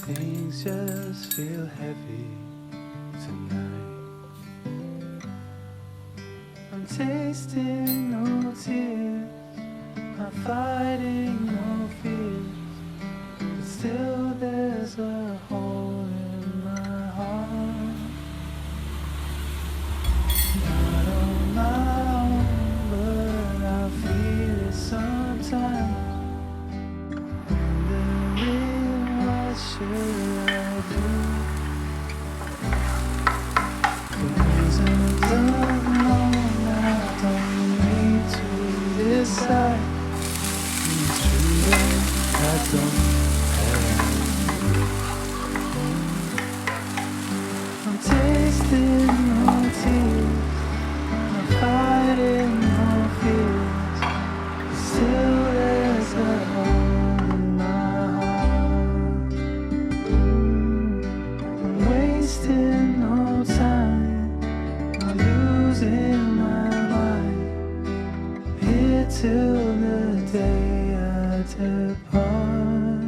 Things just feel heavy tonight. I'm tasting no tears, not fighting no fears, but still there's a hole in my heart. Not on my own, but I feel it sometimes. Should I do? For reasons unknown, I don't need to decide. It's true that I don't have. I'm tasting no tears, I'm fighting no fears, but still there's a hole. Wasting no time, I'm losing my mind, here till the day I depart.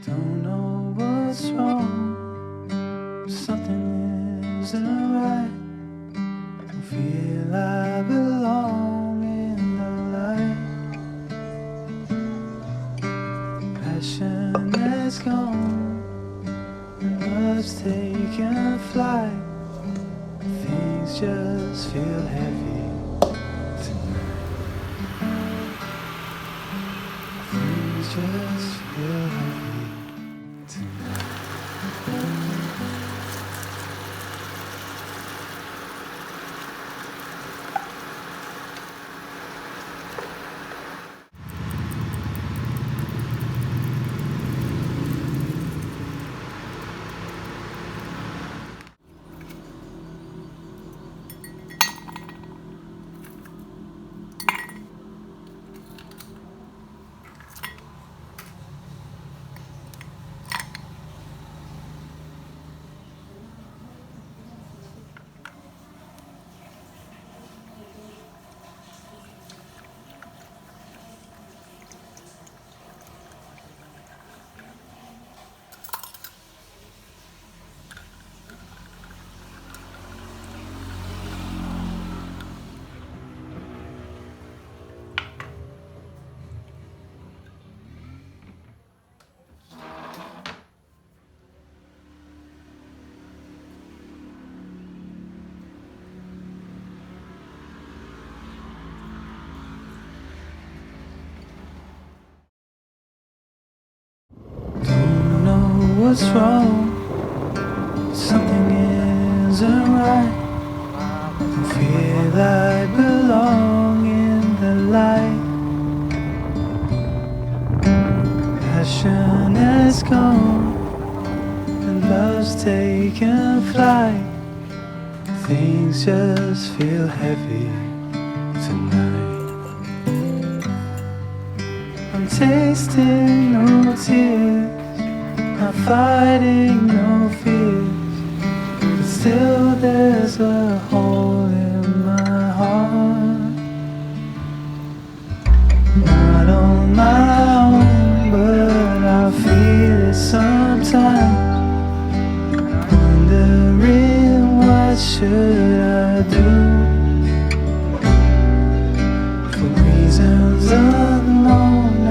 Don't know what's wrong, something isn't right. I feel I belong in the light. Passion is gone, love's taken flight. Things just feel heavy tonight. Things just feel heavy tonight. What's wrong? Something isn't right. I feel I belong in the light. Passion is gone, and love's taken flight. Things just feel heavy tonight. I'm tasting no tears, not fighting no fears, but still there's a hole in my heart. Not on my own, but I feel it sometimes. Wondering what should I do? For reasons unknown, I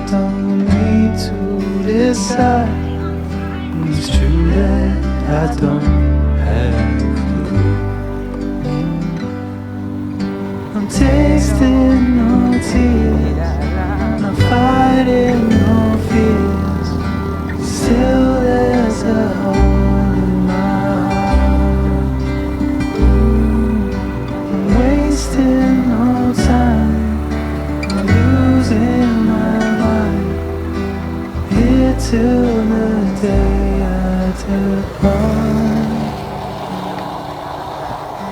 don't inside. It's true that I don't have a clue. I'm tasting no tears, not fighting no fears. Still there's a hole in my heart. I'm wasting no time, I'm losing my mind. Here till the day I depart.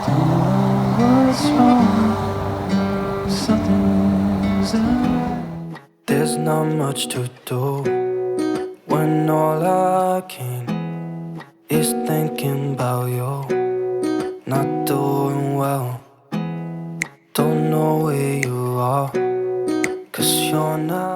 Don't know what's wrong, something's wrong. There's not much to do when all I can is thinking about you. Not doing well, don't know where you are, 'cause you're not